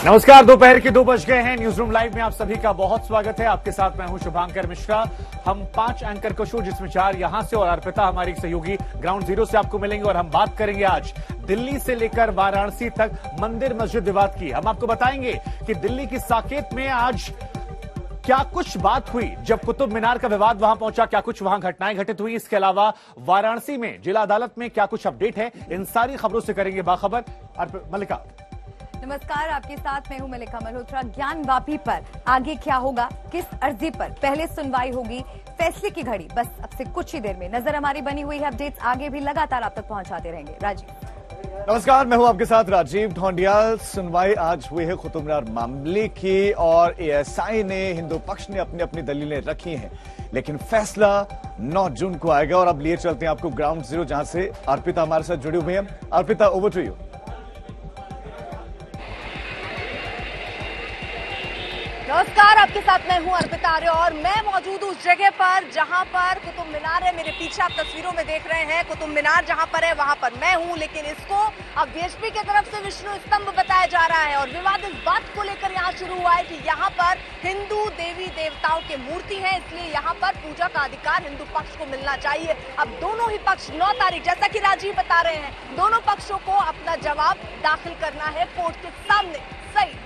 नमस्कार, दोपहर के 2 बज गए हैं। न्यूज रूम लाइव में आप सभी का बहुत स्वागत है। आपके साथ मैं हूं शुभांकर मिश्रा। हम 5 एंकर को शो, जिसमें 4 यहां से और अर्पिता हमारी सहयोगी ग्राउंड जीरो से आपको मिलेंगे। और हम बात करेंगे आज दिल्ली से लेकर वाराणसी तक मंदिर मस्जिद विवाद की। हम आपको बताएंगे कि दिल्ली की साकेत में आज क्या कुछ बात हुई जब कुतुब मीनार का विवाद वहां पहुंचा, क्या कुछ वहां घटनाएं घटित हुई। इसके अलावा वाराणसी में जिला अदालत में क्या कुछ अपडेट है, इन सारी खबरों से करेंगे बाखबर। मल्लिका, नमस्कार, आपके साथ मैं हूं मल्लिका मल्होत्रा। ज्ञान वापी पर आगे क्या होगा, किस अर्जी पर पहले सुनवाई होगी, फैसले की घड़ी बस अब से कुछ ही देर में। नजर हमारी बनी हुई है, अपडेट्स आगे भी लगातार आप तक पहुंचाते रहेंगे। राजीव। नमस्कार, मैं हूं आपके साथ राजीव ढोंडियाल। सुनवाई आज हुई है कुतुब मीनार मामले की और एएसआई ने, हिंदू पक्ष ने अपनी अपनी दलीलें रखी हैं, लेकिन फैसला 9 जून को आएगा। और अब लिए चलते हैं आपको ग्राउंड जीरो, जहां से अर्पिता हमारे साथ जुड़ी हुई है। Arpita, over to you. नमस्कार, आपके साथ मैं हूं अर्पिता आर्य और मैं मौजूद हूं उस जगह पर जहां पर कुतुब मीनार है। मेरे पीछे आप तस्वीरों में देख रहे हैं कुतुब मीनार जहां पर है, वहां पर मैं हूं। लेकिन इसको अब बीएचपी की तरफ से विष्णु स्तंभ बताया जा रहा है और विवाद इस बात को लेकर यहां शुरू हुआ है कि यहां पर हिंदू देवी देवताओं की मूर्ति है, इसलिए यहां पर पूजा का अधिकार हिंदू पक्ष को मिलना चाहिए। अब दोनों ही पक्ष 9 तारीख, जैसा कि राजीव बता रहे हैं, दोनों पक्षों को अपना जवाब दाखिल करना है कोर्ट के सामने। सही,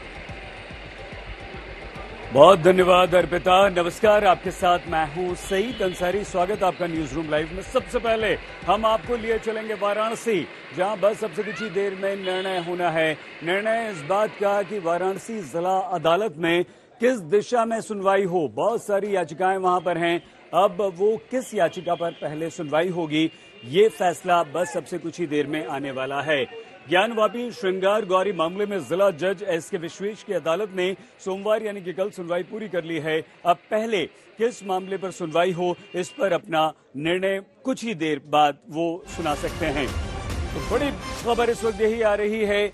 बहुत धन्यवाद अर्पिता। नमस्कार, आपके साथ मैं हूं सईद अंसारी। स्वागत आपका न्यूज रूम लाइव में। सबसे पहले हम आपको लिए चलेंगे वाराणसी, जहां बस सबसे कुछ ही देर में निर्णय होना है। निर्णय इस बात का कि वाराणसी जिला अदालत में किस दिशा में सुनवाई हो। बहुत सारी याचिकाएं वहां पर हैं। अब वो किस याचिका पर पहले सुनवाई होगी, ये फैसला बस सबसे कुछ ही देर में आने वाला है। ज्ञानवापी श्रृंगार गौरी मामले में जिला जज एसके विश्वेश की अदालत ने सोमवार यानी कि कल सुनवाई पूरी कर ली है। अब पहले किस मामले पर सुनवाई हो, इस पर अपना निर्णय कुछ ही देर बाद वो सुना सकते हैं। तो बड़ी खबर इस वक्त यही आ रही है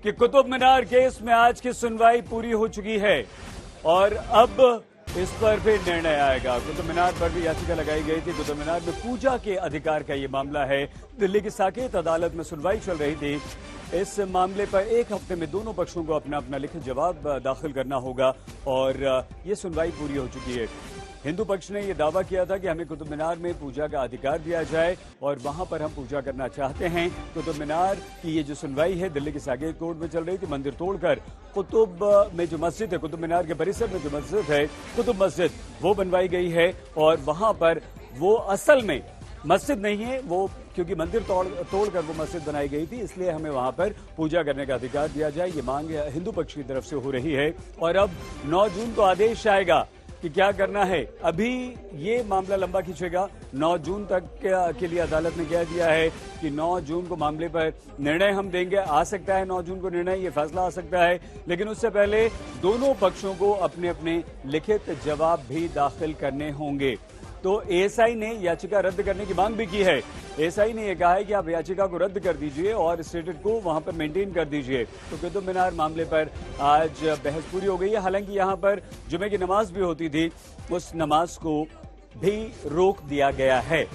कि कुतुब मीनार केस में आज की सुनवाई पूरी हो चुकी है और अब इस पर भी निर्णय आएगा। कुतुब मीनार पर भी याचिका लगाई गई थी। कुतुब मीनार में पूजा के अधिकार का ये मामला है। दिल्ली की साकेत अदालत में सुनवाई चल रही थी। इस मामले पर 1 हफ्ते में दोनों पक्षों को अपना अपना लिखित जवाब दाखिल करना होगा और ये सुनवाई पूरी हो चुकी है। हिंदू पक्ष ने यह दावा किया था कि हमें कुतुब मीनार में पूजा का अधिकार दिया जाए और वहां पर हम पूजा करना चाहते हैं। कुतुब मीनार की ये जो सुनवाई है दिल्ली की साकेत कोर्ट में चल रही थी। मंदिर तोड़कर कुतुब में जो मस्जिद है, कुतुब मीनार के परिसर में जो मस्जिद है कुतुब मस्जिद, वो बनवाई गई है और वहां पर वो असल में मस्जिद नहीं है, वो क्योंकि मंदिर तोड़कर वो मस्जिद बनाई गई थी, इसलिए हमें वहां पर पूजा करने का अधिकार दिया जाए। ये मांग हिंदू पक्ष की तरफ से हो रही है और अब 9 जून को आदेश आएगा कि क्या करना है। अभी ये मामला लंबा खींचेगा। 9 जून तक के लिए अदालत ने कह दिया है कि 9 जून को मामले पर निर्णय हम देंगे। आ सकता है 9 जून को निर्णय, ये फैसला आ सकता है, लेकिन उससे पहले दोनों पक्षों को अपने अपने लिखित जवाब भी दाखिल करने होंगे। तो एएसआई ने याचिका रद्द करने की मांग भी की है। एएसआई ने यह कहा है कि आप याचिका को रद्द कर दीजिए और स्टेटस को वहां पर मेंटेन कर दीजिए। तो कुतुब मीनार मामले पर आज बहस पूरी हो गई है। हालांकि यहां पर जुमे की नमाज भी होती थी, उस नमाज को भी रोक दिया गया है।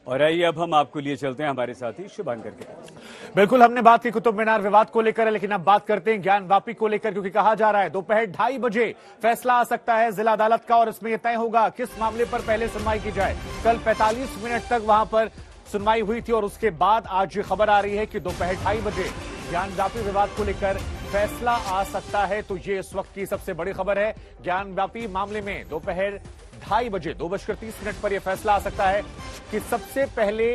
और आइए अब हम आपको लिए चलते हैं हमारे साथी शुभांकर के पास। बिल्कुल, हमने बात की कुतुब मीनार विवाद को लेकर, लेकिन अब बात करते हैं ज्ञान वापी को लेकर, क्योंकि कहा जा रहा है दोपहर 2:30 बजे फैसला आ सकता है जिला अदालत का और इसमें यह तय होगा किस मामले पर पहले सुनवाई की जाए। कल 45 मिनट तक वहां पर सुनवाई हुई थी और उसके बाद आज खबर आ रही है कि दोपहर 2:30 बजे ज्ञान वापी विवाद को लेकर फैसला आ सकता है। तो ये इस वक्त की सबसे बड़ी खबर है। ज्ञान वापी मामले में दोपहर 2:30 बजे 2:30 पर यह फैसला आ सकता है कि सबसे पहले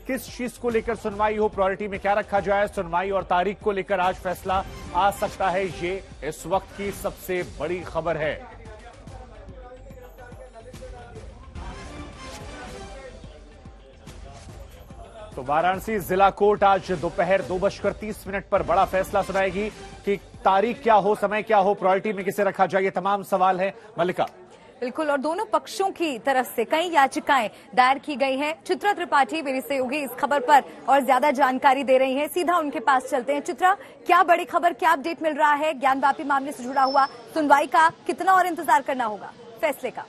किस चीज को लेकर सुनवाई हो, प्रायोरिटी में क्या रखा जाए। सुनवाई और तारीख को लेकर आज फैसला आ सकता है। ये इस वक्त की सबसे बड़ी खबर है। तो वाराणसी जिला कोर्ट आज दोपहर 2:30 पर बड़ा फैसला सुनाएगी कि तारीख क्या हो, समय क्या हो, प्रायोरिटी में किसे रखा जाए। ये तमाम सवाल है। मल्लिका, बिल्कुल, और दोनों पक्षों की तरफ से कई याचिकाएं दायर की गई हैं। चित्रा त्रिपाठी मेरी सहयोगी इस खबर पर और ज्यादा जानकारी दे रही हैं। सीधा उनके पास चलते हैं। चित्रा, क्या बड़ी खबर, क्या अपडेट मिल रहा है ज्ञानवापी मामले से जुड़ा हुआ? सुनवाई का कितना और इंतजार करना होगा फैसले का?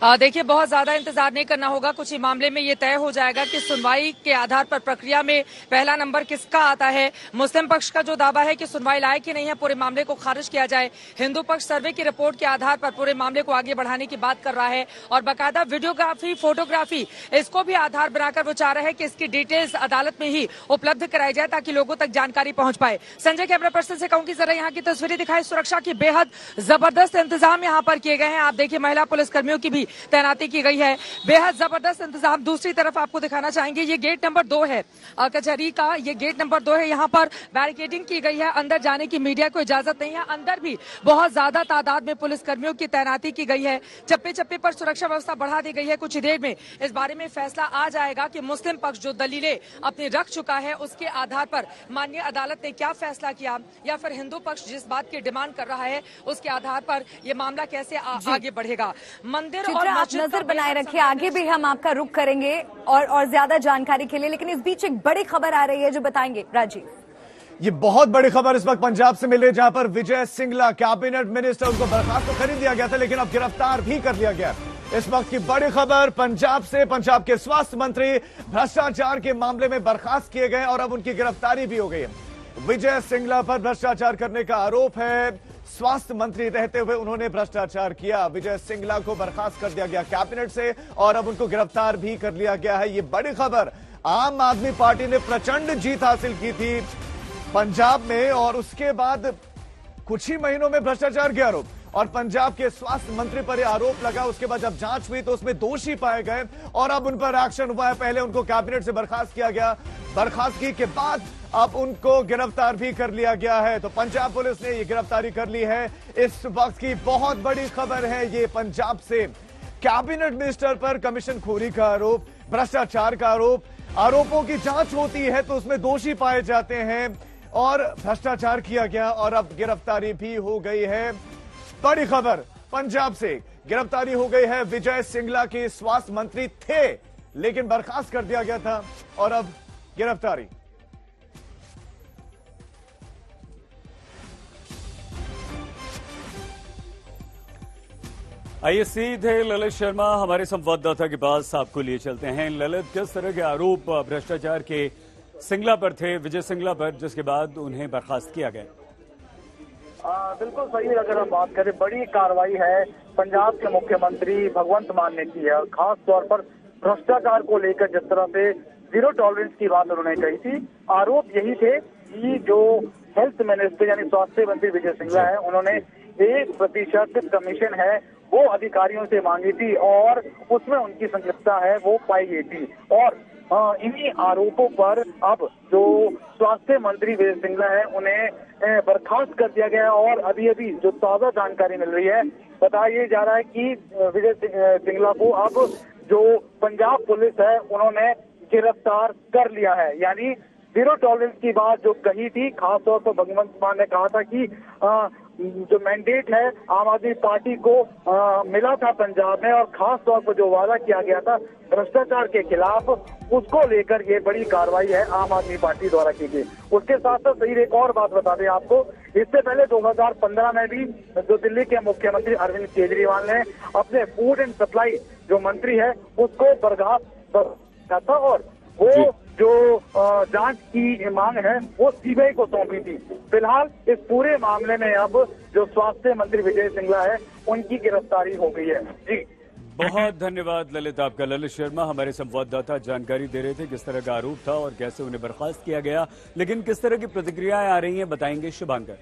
देखिए, बहुत ज्यादा इंतजार नहीं करना होगा। कुछ ही मामले में ये तय हो जाएगा कि सुनवाई के आधार पर प्रक्रिया में पहला नंबर किसका आता है। मुस्लिम पक्ष का जो दावा है कि सुनवाई लायक ही नहीं है, पूरे मामले को खारिज किया जाए। हिंदू पक्ष सर्वे की रिपोर्ट के आधार पर पूरे मामले को आगे बढ़ाने की बात कर रहा है और बाकायदा वीडियोग्राफी, फोटोग्राफी, इसको भी आधार बनाकर वो चाह रहे हैं कि इसकी डिटेल्स अदालत में ही उपलब्ध कराई जाए ताकि लोगों तक जानकारी पहुंच पाए। संजय, कैमरा पर्सन से कहूंगी जरा यहाँ की तस्वीरें दिखाई। सुरक्षा की बेहद जबरदस्त इंतजाम यहाँ पर किए गए हैं। आप देखिए, महिला पुलिसकर्मियों की भी तैनाती की गई है। बेहद जबरदस्त इंतजाम। दूसरी तरफ आपको दिखाना चाहेंगे, ये गेट नंबर 2 है कचहरी का। ये गेट नंबर 2 है। यहाँ पर बैरिकेडिंग की गई है। अंदर जाने की मीडिया को इजाजत नहीं है। अंदर भी बहुत ज्यादा तादाद में पुलिसकर्मियों की तैनाती की गई है। चप्पे चप्पे पर सुरक्षा व्यवस्था बढ़ा दी गई है। कुछ ही देर में इस बारे में फैसला आ जाएगा कि मुस्लिम पक्ष जो दलीलें अपनी रख चुका है उसके आधार पर माननीय अदालत ने क्या फैसला किया, या फिर हिंदू पक्ष जिस बात की डिमांड कर रहा है उसके आधार पर यह मामला कैसे आगे बढ़ेगा। मंदिर और नजर बनाए रखिए, आगे भी हम आपका रुख करेंगे और ज्यादा जानकारी के लिए। लेकिन इस बीच एक बड़ी खबर आ रही है जो बताएंगे राजीव। ये बहुत बड़ी खबर इस वक्त पंजाब से मिली, जहां पर विजय सिंगला कैबिनेट मिनिस्टर, उनको बर्खास्त तो कर दिया गया था लेकिन अब गिरफ्तार भी कर लिया गया। इस वक्त की बड़ी खबर पंजाब से, पंजाब के स्वास्थ्य मंत्री भ्रष्टाचार के मामले में बर्खास्त किए गए और अब उनकी गिरफ्तारी भी हो गई है। विजय सिंगला पर भ्रष्टाचार करने का आरोप है। स्वास्थ्य मंत्री रहते हुए उन्होंने भ्रष्टाचार किया। विजय सिंगला को बर्खास्त कर दिया गया कैबिनेट से और अब उनको गिरफ्तार भी कर लिया गया है। ये बड़ी खबर। आम आदमी पार्टी ने प्रचंड जीत हासिल की थी पंजाब में और उसके बाद कुछ ही महीनों में भ्रष्टाचार के आरोप और पंजाब के स्वास्थ्य मंत्री पर यह आरोप लगा। उसके बाद जब जांच हुई तो उसमें दोषी पाए गए और अब उन पर एक्शन हुआ है। पहले उनको कैबिनेट से बर्खास्त किया गया, बर्खास्तगी के बाद अब उनको गिरफ्तार भी कर लिया गया है। तो पंजाब पुलिस ने ये गिरफ्तारी कर ली है। इस वक्त की बहुत बड़ी खबर है ये पंजाब से। कैबिनेट मिनिस्टर पर कमीशनखोरी का आरोप, भ्रष्टाचार का आरोप, आरोपों की जांच होती है तो उसमें दोषी पाए जाते हैं और भ्रष्टाचार किया गया और अब गिरफ्तारी भी हो गई है। बड़ी खबर पंजाब से, गिरफ्तारी हो गई है। विजय सिंगला के स्वास्थ्य मंत्री थे लेकिन बर्खास्त कर दिया गया था और अब गिरफ्तारी। आइए सीधे ललित शर्मा हमारे संवाददाता के पास आपको लिए चलते हैं। ललित, किस तरह के आरोप भ्रष्टाचार के सिंगला पर थे, विजय सिंगला पर, जिसके बाद उन्हें बर्खास्त किया गया? बिल्कुल सही। अगर हम बात करें, बड़ी कार्रवाई है पंजाब के मुख्यमंत्री भगवंत मान ने की है। खास तौर पर भ्रष्टाचार को लेकर जिस तरह से जीरो टॉलरेंस की बात उन्होंने कही थी, आरोप यही थे कि जो हेल्थ मिनिस्टर यानी स्वास्थ्य मंत्री विजय सिंगला है, उन्होंने 1% कमीशन है वो अधिकारियों से मांगी थी और उसमें उनकी संलिप्तता है वो पाई गई थी। और इन्हीं आरोपों पर अब जो स्वास्थ्य मंत्री विजय सिंगला है उन्हें बर्खास्त कर दिया गया है। और अभी अभी जो ताजा जानकारी मिल रही है, बताया जा रहा है कि विजय सिंगला को अब जो पंजाब पुलिस है उन्होंने गिरफ्तार कर लिया है। यानी जीरो टॉलरेंस की बात जो कही थी, खासतौर पर भगवंत मान ने कहा था कि जो मैंडेट है आम आदमी पार्टी को मिला था पंजाब में और खास तौर पर जो वादा किया गया था भ्रष्टाचार के खिलाफ, उसको लेकर ये बड़ी कार्रवाई है आम आदमी पार्टी द्वारा की गई। उसके साथ साथ सही एक और बात बता दें आपको, इससे पहले 2015 में भी जो दिल्ली के मुख्यमंत्री अरविंद केजरीवाल ने अपने फूड एंड सप्लाई जो मंत्री है उसको बर्खास्त किया था और वो जो जांच की मांग है वो सीबीआई को सौंपी थी। फिलहाल इस पूरे मामले में अब जो स्वास्थ्य मंत्री विजय सिंगला है उनकी गिरफ्तारी हो गई है। जी बहुत धन्यवाद ललित आपका। ललित शर्मा हमारे संवाददाता जानकारी दे रहे थे किस तरह का आरोप था और कैसे उन्हें बर्खास्त किया गया, लेकिन किस तरह की प्रतिक्रियाएं आ रही हैं बताएंगे शुभांकर।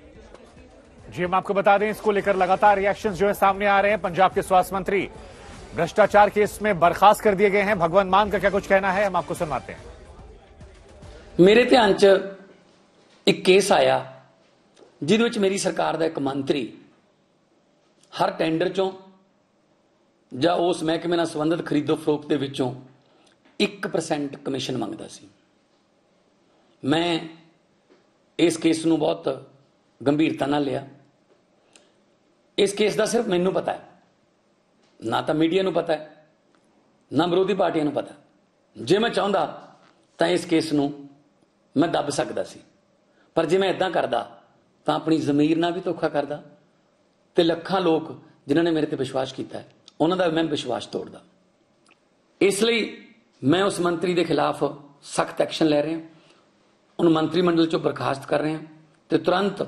जी हम आपको बता दें, इसको लेकर लगातार रिएक्शंस जो है सामने आ रहे हैं। पंजाब के स्वास्थ्य मंत्री भ्रष्टाचार केस में बर्खास्त कर दिए गए हैं। भगवंत मान का क्या कुछ कहना है, हम आपको सुनाते हैं। मेरे ध्यान च एक केस आया जिहदे विच मेरी सरकार दा एक मंत्री हर टेंडर चों ਜਾਂ उस महकमे नाल संबंधित खरीदो फरोख्त दे विचों 1% कमीशन मंगदा सी। मैं इस केस नूं बहुत गंभीरता नाल लिया। इस केस का सिर्फ मैनू पता है, ना तो मीडिया नूं पता है, ना विरोधी पार्टियां नूं पता। जे मैं चाहता तो इस केस नूं मैं दब सकदा सी, पर जे मैं इदां करदा तो अपनी जमीर नाल भी धोखा करदा ते लखां लोग जिन्होंने मेरे ते विश्वास किया है उन्हां दा मैं विश्वास तोड़दा। इसलिए मैं उस मंत्री के खिलाफ सख्त एक्शन ले रहे हैं, उन मंत्रिमंडल चों बर्खास्त कर रहे हैं तो तुरंत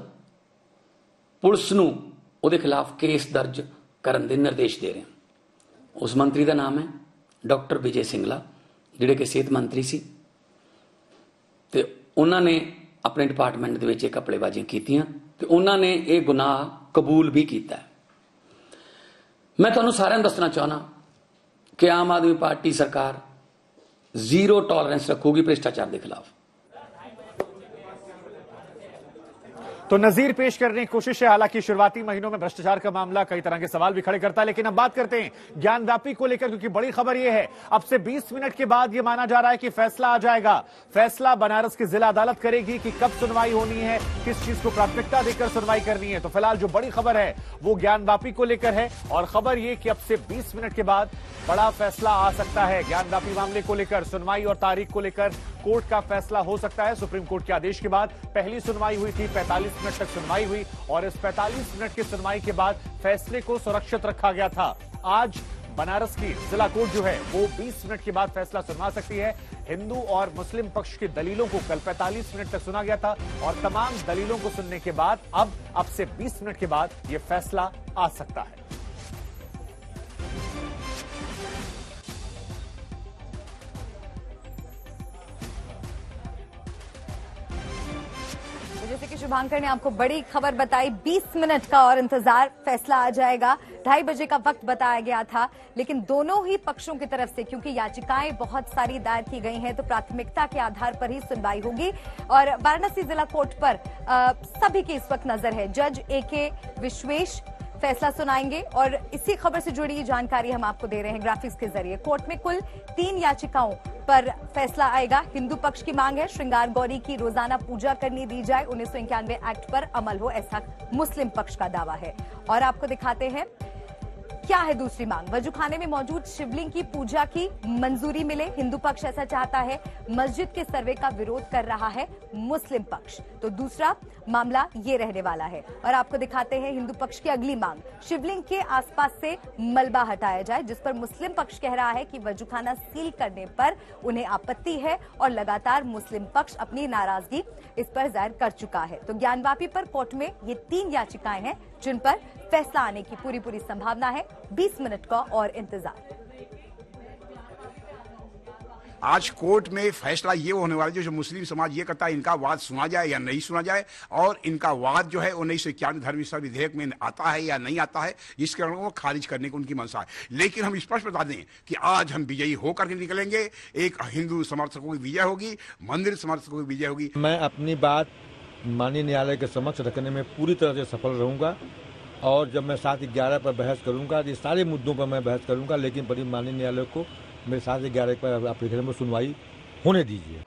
पुलिस नूं उहदे खिलाफ केस दर्ज करन दे निर्देश दे रहे हैं। उस मंत्री का नाम है डॉक्टर विजय सिंगला, जिहड़े कि सेहत मंत्री सी ते उन्होंने अपने डिपार्टमेंट दे विच कपड़ेबाजियां कीतियां ते उन्होंने ये गुनाह कबूल भी किया है। मैं तुहानूं सारिआं नूं दसना चाहना कि आम आदमी पार्टी सरकार जीरो टॉलरेंस रखूगी भ्रिष्टाचार के खिलाफ। तो नजीर पेश करने की कोशिश है। हालांकि शुरुआती महीनों में भ्रष्टाचार का मामला कई तरह के सवाल भी खड़े करता है, लेकिन अब बात करते हैं ज्ञानव्यापी को लेकर, क्योंकि बड़ी खबर यह है अब से 20 मिनट के बाद यह माना जा रहा है कि फैसला आ जाएगा। फैसला बनारस की जिला अदालत करेगी कि कब सुनवाई होनी है, किस चीज को प्राथमिकता देकर सुनवाई करनी है। तो फिलहाल जो बड़ी खबर है वो ज्ञानव्यापी को लेकर है, और खबर यह कि अब से 20 मिनट के बाद बड़ा फैसला आ सकता है। ज्ञानव्यापी मामले को लेकर सुनवाई और तारीख को लेकर कोर्ट का फैसला हो सकता है। सुप्रीम कोर्ट के आदेश के बाद पहली सुनवाई हुई थी, 45 मिनट तक सुनवाई हुई, और इस 45 मिनट की सुनवाई के बाद फैसले को सुरक्षित रखा गया था। आज बनारस की जिला कोर्ट जो है वो 20 मिनट के बाद फैसला सुनवा सकती है। हिंदू और मुस्लिम पक्ष की दलीलों को कल 45 मिनट तक सुना गया था, और तमाम दलीलों को सुनने के बाद अब से 20 मिनट के बाद यह फैसला आ सकता है। जैसे कि शुभांकर ने आपको बड़ी खबर बताई, 20 मिनट का और इंतजार, फैसला आ जाएगा। 2:30 बजे का वक्त बताया गया था, लेकिन दोनों ही पक्षों की तरफ से क्योंकि याचिकाएं बहुत सारी दायर की गई हैं तो प्राथमिकता के आधार पर ही सुनवाई होगी। और वाराणसी जिला कोर्ट पर सभी की इस वक्त नजर है। जज AK विश्वेश फैसला सुनाएंगे, और इसी खबर से जुड़ी जानकारी हम आपको दे रहे हैं ग्राफिक्स के जरिए। कोर्ट में कुल 3 याचिकाओं पर फैसला आएगा। हिंदू पक्ष की मांग है श्रृंगार गौरी की रोजाना पूजा करनी दी जाए, 1991 एक्ट पर अमल हो, ऐसा मुस्लिम पक्ष का दावा है। और आपको दिखाते हैं क्या है दूसरी मांग। वजूखाने में मौजूद शिवलिंग की पूजा की मंजूरी मिले, हिंदू पक्ष ऐसा चाहता है। मस्जिद के सर्वे का विरोध कर रहा है मुस्लिम पक्ष। तो दूसरा मामला ये रहने वाला है। और आपको दिखाते हैं हिंदू पक्ष की अगली मांग, शिवलिंग के आसपास से मलबा हटाया जाए, जिस पर मुस्लिम पक्ष कह रहा है कि वजूखाना सील करने पर उन्हें आपत्ति है, और लगातार मुस्लिम पक्ष अपनी नाराजगी इस पर जाहिर कर चुका है। तो ज्ञानव्यापी पर कोर्ट में ये 3 याचिकाएं हैं जिन पर फैसला आने की पूरी संभावना है। 20 मिनट का और इंतजार। आज कोर्ट में फैसला ये होने वाला है जो मुस्लिम समाज ये कहता है इनका वाद सुना जाए या नहीं सुना जाए, और इनका वाद जो है 1991 धर्म विस्तार विधेयक में आता है या नहीं आता है, इस कारण को खारिज करने को उनकी मंशा है। लेकिन हम स्पष्ट बता दें कि आज हम विजयी होकर के निकलेंगे। एक हिंदू समर्थकों की विजय होगी, मंदिर समर्थकों की विजय होगी। मैं अपनी बात माननीय न्यायालय के समक्ष रखने में पूरी तरह से सफल रहूंगा, और जब मैं 7-11 पर बहस करूंगा, ये सारे मुद्दों पर मैं बहस करूंगा, लेकिन पर माननीय न्यायालय को मेरे 7-11 पर एप्लीकेशन में सुनवाई होने दीजिए।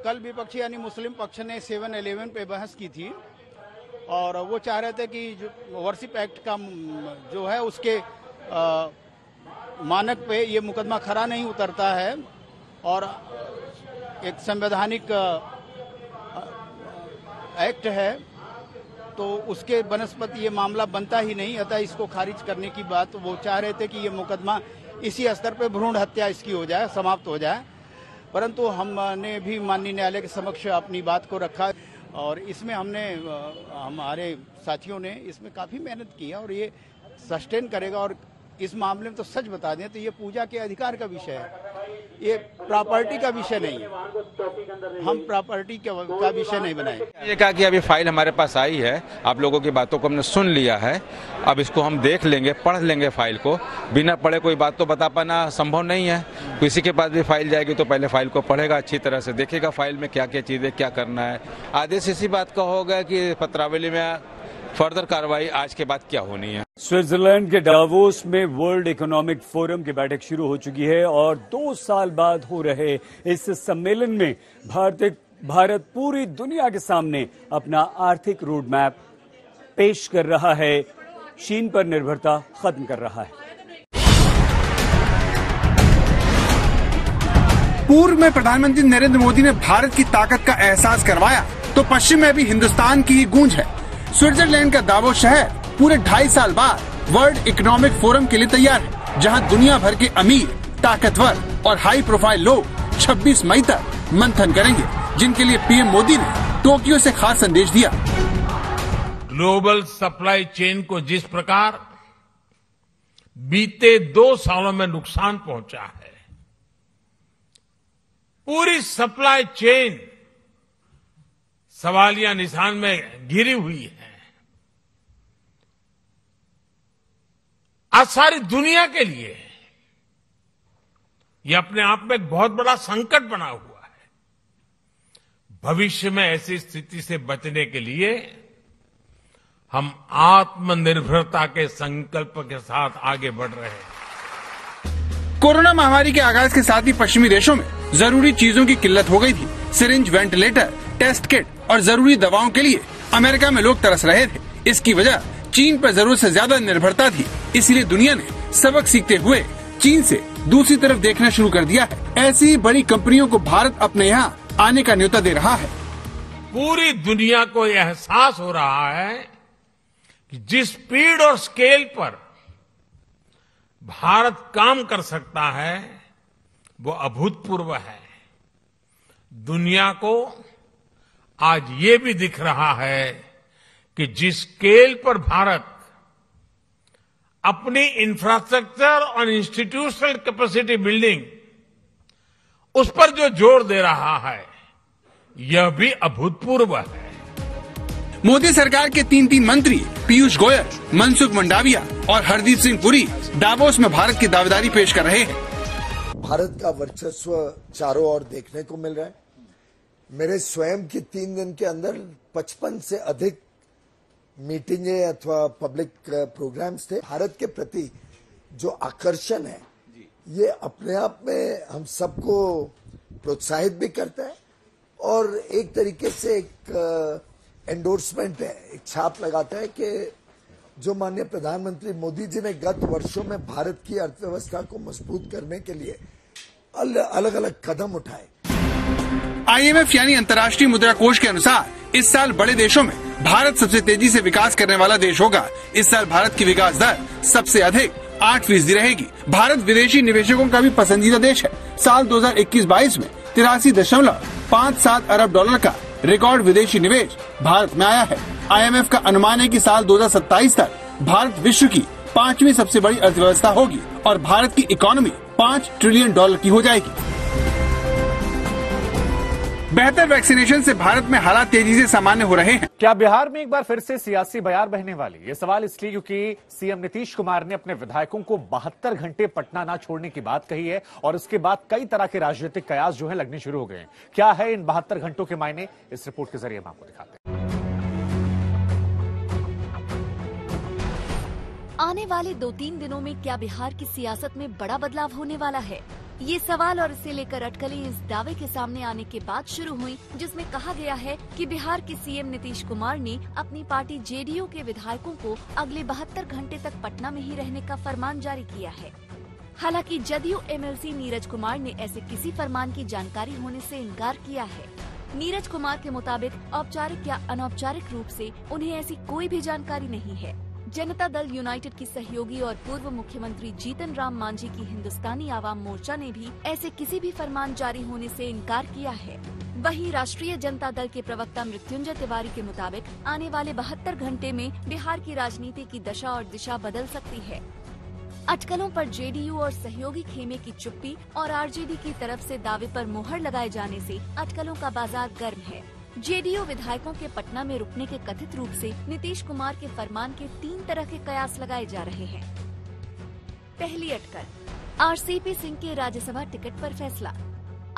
कल विपक्षी यानी मुस्लिम पक्ष ने 7-11 पे बहस की थी, और वो चाह रहे थे कि जो वर्शिप एक्ट का जो है उसके मानक पे ये मुकदमा खरा नहीं उतरता है, और एक संवैधानिक एक्ट है तो उसके बनस्पति ये मामला बनता ही नहीं, अतः इसको खारिज करने की बात वो चाह रहे थे कि ये मुकदमा इसी स्तर पे भ्रूण हत्या इसकी हो जाए, समाप्त हो जाए। परंतु हमने भी माननीय न्यायालय के समक्ष अपनी बात को रखा, और इसमें हमारे साथियों ने इसमें काफ़ी मेहनत की है, और ये सस्टेन करेगा। और इस मामले में तो सच बता दें तो ये पूजा के अधिकार का विषय है, ये प्रॉपर्टी का विषय नहीं है। हम प्रॉपर्टी का विषय नहीं बनाए। ये कहा कि अभी फाइल हमारे पास आई है, आप लोगों की बातों को हमने सुन लिया है, अब इसको हम देख लेंगे, पढ़ लेंगे फाइल को। बिना पढ़े कोई बात तो बता पाना संभव नहीं है। किसी के पास भी फाइल जाएगी तो पहले फाइल को पढ़ेगा, अच्छी तरह से देखेगा फाइल में क्या क्या चीजें क्या करना है। आदेश इसी बात का होगा कि पत्रावली में फर्दर कार्रवाई आज के बाद क्या होनी है। स्विट्जरलैंड के डावोस में वर्ल्ड इकोनॉमिक फोरम की बैठक शुरू हो चुकी है, और 2 साल बाद हो रहे इस सम्मेलन में भारत पूरी दुनिया के सामने अपना आर्थिक रोड मैप पेश कर रहा है। चीन पर निर्भरता खत्म कर रहा है। पूर्व में प्रधानमंत्री नरेंद्र मोदी ने भारत की ताकत का एहसास करवाया तो पश्चिम में भी हिंदुस्तान की ही गूंज है। स्विट्जरलैंड का दावोस शहर पूरे 2.5 साल बाद वर्ल्ड इकोनॉमिक फोरम के लिए तैयार है, जहां दुनिया भर के अमीर, ताकतवर और हाई प्रोफाइल लोग 26 मई तक मंथन करेंगे, जिनके लिए पीएम मोदी ने टोक्यो से खास संदेश दिया। ग्लोबल सप्लाई चेन को जिस प्रकार बीते 2 सालों में नुकसान पहुंचा है, पूरी सप्लाई चेन सवालिया निशान में घिरी हुई है। आज सारी दुनिया के लिए ये अपने आप में एक बहुत बड़ा संकट बना हुआ है। भविष्य में ऐसी स्थिति से बचने के लिए हम आत्मनिर्भरता के संकल्प के साथ आगे बढ़ रहे हैं। कोरोना महामारी के आगाज के साथ ही पश्चिमी देशों में जरूरी चीजों की किल्लत हो गई थी। सिरिंज, वेंटिलेटर, टेस्ट किट और जरूरी दवाओं के लिए अमेरिका में लोग तरस रहे थे। इसकी वजह चीन पर जरूरत से ज्यादा निर्भरता थी। इसलिए दुनिया ने सबक सीखते हुए चीन से दूसरी तरफ देखना शुरू कर दिया है। ऐसी बड़ी कंपनियों को भारत अपने यहाँ आने का न्योता दे रहा है। पूरी दुनिया को यह एहसास हो रहा है कि जिस स्पीड और स्केल पर भारत काम कर सकता है वो अभूतपूर्व है। दुनिया को आज ये भी दिख रहा है कि जिस स्केल पर भारत अपनी इंफ्रास्ट्रक्चर और इंस्टीट्यूशनल कैपेसिटी बिल्डिंग उस पर जो जोर दे रहा है यह भी अभूतपूर्व है। मोदी सरकार के 3 मंत्री पीयूष गोयल, मनसुख मंडाविया और हरदीप सिंह पुरी दावोस में भारत की दावेदारी पेश कर रहे हैं। भारत का वर्चस्व चारों ओर देखने को मिल रहा है। मेरे स्वयं की 3 दिन के अंदर 55 से अधिक मीटिंगें अथवा पब्लिक प्रोग्राम्स थे। भारत के प्रति जो आकर्षण है ये अपने आप में हम सबको प्रोत्साहित भी करता है और एक तरीके से एक एंडोर्समेंट है, एक छाप लगाता है कि जो माननीय प्रधानमंत्री मोदी जी ने गत वर्षों में भारत की अर्थव्यवस्था को मजबूत करने के लिए अलग अलग कदम उठाए। IMF यानी अंतर्राष्ट्रीय मुद्रा कोष के अनुसार इस साल बड़े देशों में भारत सबसे तेजी से विकास करने वाला देश होगा। इस साल भारत की विकास दर सबसे अधिक 8% रहेगी। भारत विदेशी निवेशकों का भी पसंदीदा देश है। साल 2021-22 में 83.57 अरब डॉलर का रिकॉर्ड विदेशी निवेश भारत में आया है। IMF का अनुमान है कि साल 2027 तक भारत विश्व की 5वीं सबसे बड़ी अर्थव्यवस्था होगी और भारत की इकोनॉमी $5 ट्रिलियन की हो जाएगी। बेहतर वैक्सीनेशन से भारत में हालात तेजी से सामान्य हो रहे हैं। क्या बिहार में एक बार फिर से सियासी बयार बहने वाली? ये सवाल इसलिए क्योंकि सीएम नीतीश कुमार ने अपने विधायकों को 72 घंटे पटना ना छोड़ने की बात कही है और उसके बाद कई तरह के राजनीतिक कयास जो है लगने शुरू हो गए हैं। क्या है इन 72 घंटों के मायने, इस रिपोर्ट के जरिए हम आपको दिखाते हैं। आने वाले 2-3 दिनों में क्या बिहार की सियासत में बड़ा बदलाव होने वाला है? ये सवाल और इसे लेकर अटकलें इस दावे के सामने आने के बाद शुरू हुई, जिसमें कहा गया है कि बिहार के सीएम नीतीश कुमार ने अपनी पार्टी जेडीयू के विधायकों को अगले 72 घंटे तक पटना में ही रहने का फरमान जारी किया है। हालांकि जदयू एमएलसी नीरज कुमार ने ऐसे किसी फरमान की जानकारी होने से इनकार किया है। नीरज कुमार के मुताबिक औपचारिक या अनौपचारिक रूप से उन्हें ऐसी कोई भी जानकारी नहीं है। जनता दल यूनाइटेड की सहयोगी और पूर्व मुख्यमंत्री जीतन राम मांझी की हिंदुस्तानी आवाम मोर्चा ने भी ऐसे किसी भी फरमान जारी होने से इनकार किया है। वहीं राष्ट्रीय जनता दल के प्रवक्ता मृत्युंजय तिवारी के मुताबिक आने वाले 72 घंटे में बिहार की राजनीति की दशा और दिशा बदल सकती है। अटकलों पर जेडीयू और सहयोगी खेमे की चुप्पी और आरजेडी की तरफ से दावे पर मुहर लगाए जाने से अटकलों का बाजार गर्म है। जेडीयू विधायकों के पटना में रुकने के कथित रूप से नीतीश कुमार के फरमान के 3 तरह के कयास लगाए जा रहे हैं। पहली अटकल, आरसीपी सिंह के राज्यसभा टिकट पर फैसला।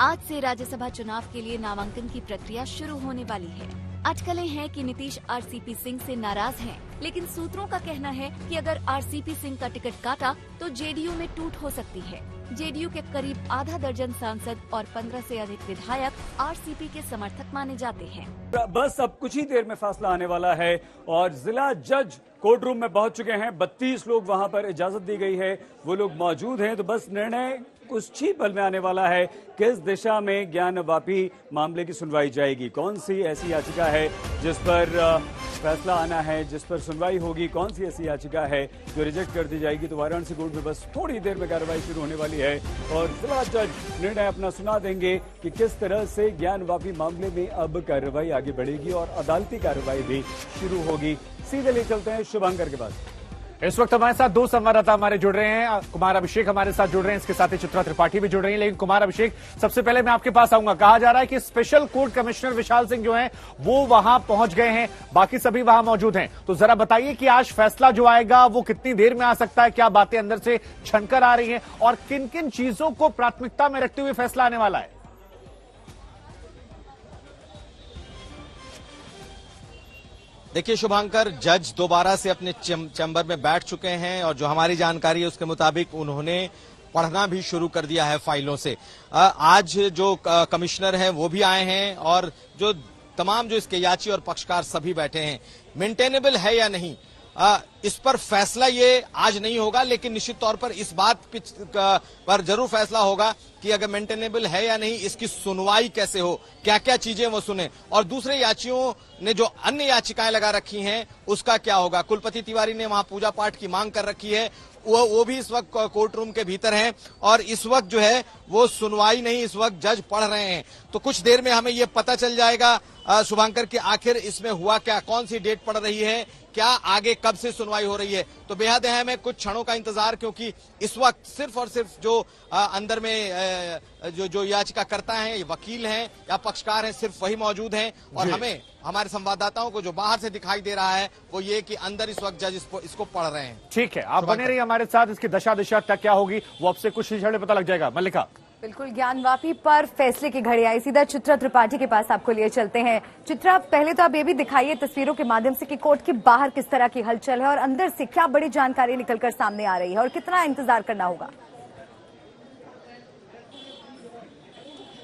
आज से राज्यसभा चुनाव के लिए नामांकन की प्रक्रिया शुरू होने वाली है। अटकलें हैं कि नीतीश आरसीपी सिंह से नाराज हैं, लेकिन सूत्रों का कहना है कि अगर आरसीपी सिंह का टिकट काटा तो जेडीयू में टूट हो सकती है। जेडीयू के करीब आधा दर्जन सांसद और 15 से अधिक विधायक आरसीपी के समर्थक माने जाते हैं। बस अब कुछ ही देर में फैसला आने वाला है और जिला जज कोर्ट रूम में पहुंच चुके हैं। 32 लोग वहां पर इजाजत दी गई है, वो लोग मौजूद हैं। तो बस निर्णय कुछ ही पल में आने वाला है। किस दिशा में ज्ञानवापी मामले की सुनवाई जाएगी, कौन सी ऐसी याचिका है जिस पर फैसला आना है, जिस पर सुनवाई होगी, कौन सी ऐसी याचिका है जो रिजेक्ट कर दी जाएगी। तो वाराणसी कोर्ट में बस थोड़ी देर में कार्रवाई शुरू होने वाली है और जिला जज निर्णय अपना सुना देंगे कि किस तरह से ज्ञानवापी मामले में अब कार्रवाई आगे बढ़ेगी और अदालती कार्रवाई भी शुरू होगी। सीधे ले चलते हैं शुभांकर के पास। इस वक्त हमारे साथ दो संवाददाता हमारे जुड़ रहे हैं। कुमार अभिषेक हमारे साथ जुड़ रहे हैं, इसके साथ ही चित्रा त्रिपाठी भी जुड़ रही हैं। लेकिन कुमार अभिषेक, सबसे पहले मैं आपके पास आऊंगा। कहा जा रहा है कि special court commissioner Vishal Singh जो हैं वो वहां पहुंच गए हैं, बाकी सभी वहां मौजूद हैं। तो जरा बताइए कि आज फैसला जो आएगा वो कितनी देर में आ सकता है, क्या बातें अंदर से छनकर आ रही हैं और किन किन चीजों को प्राथमिकता में रखते हुए फैसला आने वाला है? देखिए शुभांकर, जज दोबारा से अपने चैम्बर में बैठ चुके हैं और जो हमारी जानकारी है उसके मुताबिक उन्होंने पढ़ना भी शुरू कर दिया है फाइलों से। आज जो कमिश्नर हैं वो भी आए हैं और जो तमाम जो इसके याची और पक्षकार सभी बैठे हैं। मेंटेनेबल है या नहीं, इस पर फैसला ये आज नहीं होगा, लेकिन निश्चित तौर पर इस बात पर जरूर फैसला होगा कि अगर मेंटेनेबल है या नहीं, इसकी सुनवाई कैसे हो, क्या क्या चीजें वो सुने और दूसरे याचियों ने जो अन्य याचिकाएं लगा रखी हैं उसका क्या होगा। कुलपति तिवारी ने वहां पूजा पाठ की मांग कर रखी है, वो भी इस वक्त कोर्ट रूम के भीतर हैं और इस वक्त जो है वो सुनवाई नहीं, इस वक्त जज पढ़ रहे हैं। तो कुछ देर में हमें ये पता चल जाएगा शुभांकर कि आखिर इसमें हुआ क्या, कौन सी डेट पड़ रही है, क्या आगे कब से सुनवाई हो रही है। तो बेहद अहम है कुछ क्षणों का इंतजार, क्योंकि इस वक्त सिर्फ और सिर्फ जो अंदर में जो याचिका करता है, वकील हैं या पक्षकार हैं, सिर्फ वही मौजूद हैं और हमें हमारे संवाददाताओं को जो बाहर से दिखाई दे रहा है वो ये कि अंदर इस वक्त जज इसको पढ़ रहे हैं। ठीक है, आप बने रहिए हमारे साथ। इसकी दशा दिशा तक क्या होगी वो आपसे कुछ ही क्षण में पता लग जाएगा। मल्लिका, बिल्कुल, ज्ञानवापी पर फैसले की घड़ी आई। सीधा चित्रा त्रिपाठी के पास आपको लिए चलते हैं। चित्रा, पहले तो आप ये भी दिखाइए तस्वीरों के माध्यम से कि कोर्ट के बाहर किस तरह की हलचल है और अंदर से क्या बड़ी जानकारी निकलकर सामने आ रही है और कितना इंतजार करना होगा।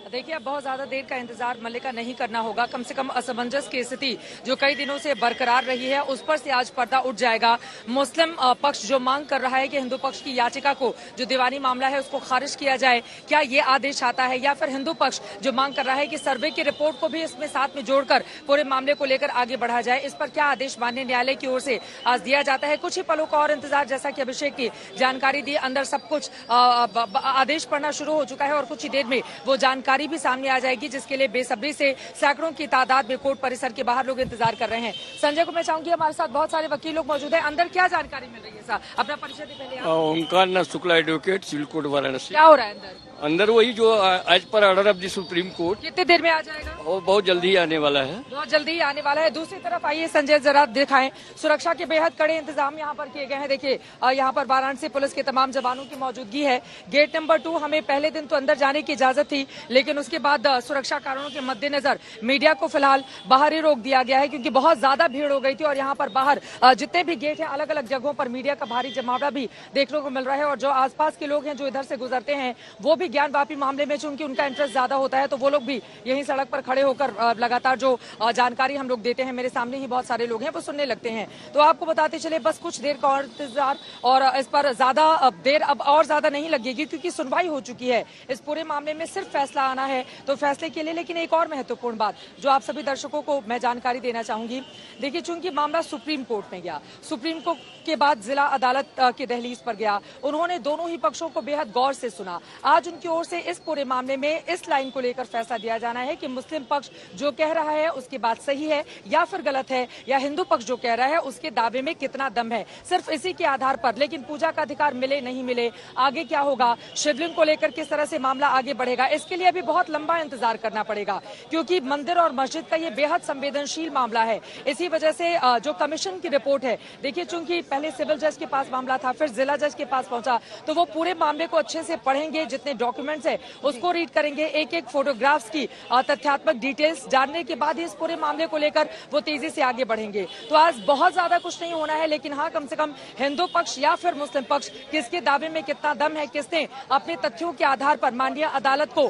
देखिए, अब बहुत ज्यादा देर का इंतजार मल्लिका नहीं करना होगा। कम से कम असमंजस की स्थिति जो कई दिनों से बरकरार रही है उस पर से आज पर्दा उठ जाएगा। मुस्लिम पक्ष जो मांग कर रहा है कि हिंदू पक्ष की याचिका को, जो दीवानी मामला है, उसको खारिज किया जाए, क्या ये आदेश आता है, या फिर हिंदू पक्ष जो मांग कर रहा है कि सर्वे की रिपोर्ट को भी इसमें साथ में जोड़कर पूरे मामले को लेकर आगे बढ़ा जाए, इस पर क्या आदेश माननीय न्यायालय की ओर से आज दिया जाता है। कुछ ही पलों का और इंतजार, जैसा कि अभिषेक की जानकारी दी, अंदर सब कुछ आदेश पढ़ना शुरू हो चुका है और कुछ ही देर में वो जानकारी भी सामने आ जाएगी, जिसके लिए बेसब्री से सैकड़ों की तादाद में कोर्ट परिसर के बाहर लोग इंतजार कर रहे हैं। संजय को मैं चाहूंगी, हमारे साथ बहुत सारे वकील लोग मौजूद हैं, अंदर क्या जानकारी मिल रही है? साहब अपना परिचय दे पहले। Omkar Nath Shukla, advocate, civil court Varanasi. क्या हो रहा है अंदर वही जो आज पर order of the supreme court. कितनी देर में आ जाएगा? वो बहुत जल्दी ही आने वाला है, बहुत जल्दी ही आने वाला है। दूसरी तरफ आइए संजय, जरा दिखाएं, सुरक्षा के बेहद कड़े इंतजाम यहाँ पर किए गए हैं। देखिए, यहाँ पर वाराणसी पुलिस के तमाम जवानों की मौजूदगी है। गेट नंबर 2 हमें पहले दिन तो अंदर जाने की इजाजत थी, लेकिन उसके बाद सुरक्षा कारणों के मद्देनजर मीडिया को फिलहाल बाहर ही रोक दिया गया है, क्योंकि बहुत ज्यादा भीड़ हो गई थी और यहाँ पर बाहर जितने भी गेट हैं, अलग अलग जगहों पर मीडिया का भारी जमावड़ा भी देखने को मिल रहा है। और जो आसपास के लोग हैं जो इधर से गुजरते हैं, वो भी ज्ञानवापी मामले में चूंकि उनका इंटरेस्ट ज्यादा होता है, तो वो लोग भी यहीं सड़क पर खड़े होकर लगातार जो जानकारी हम लोग देते हैं, मेरे सामने ही बहुत सारे लोग हैं, वो सुनने लगते हैं। तो आपको बताते चले, बस कुछ देर का और इंतजार, और इस पर ज्यादा देर अब और ज्यादा नहीं लगेगी, क्योंकि सुनवाई हो चुकी है। इस पूरे मामले में सिर्फ फैसला आना है तो फैसले के लिए। लेकिन एक और महत्वपूर्ण बात जो आप सभी दर्शकों को मैं जानकारी देना चाहूंगी, देखिए, चूंकि मामला सुप्रीम कोर्ट में गया, सुप्रीम कोर्ट के बाद जिला अदालत की दहलीज पर गया, उन्होंने दोनों ही पक्षों को बेहद गौर से सुना। आज उनकी ओर से इस पूरे मामले में इस लाइन को लेकर फैसला दिया जाना है कि मुस्लिम पक्ष जो कह रहा है उसकी बात सही है या फिर गलत है, या हिंदू पक्ष जो कह रहा है उसके दावे में कितना दम है, सिर्फ इसी के आधार पर। लेकिन पूजा का अधिकार मिले नहीं मिले, आगे क्या होगा, शिवलिंग को लेकर किस तरह से मामला आगे बढ़ेगा, इसके लिए अभी बहुत लंबा इंतजार करना पड़ेगा, क्योंकि मंदिर और मस्जिद का ये बेहद संवेदनशील मामला है। इसी वजह से जो कमीशन की रिपोर्ट है, देखिए, चूंकि पहले सिविल जज के पास मामला था, फिर जिला जज के पास पहुंचा, तो वो पूरे मामले को अच्छे से पढ़ेंगे, जितने डॉक्यूमेंट्स है उसको रीड करेंगे, एक एक फोटोग्राफ्स की तथ्यात्मक डिटेल्स जानने के बाद ही इस पूरे मामले को लेकर वो तेजी से आगे बढ़ेंगे। तो आज बहुत ज्यादा कुछ नहीं होना है, लेकिन हाँ, कम से कम हिंदू पक्ष या फिर मुस्लिम पक्ष, किसके दावे में कितना दम है, किसने अपने तथ्यों के आधार पर माननीय अदालत को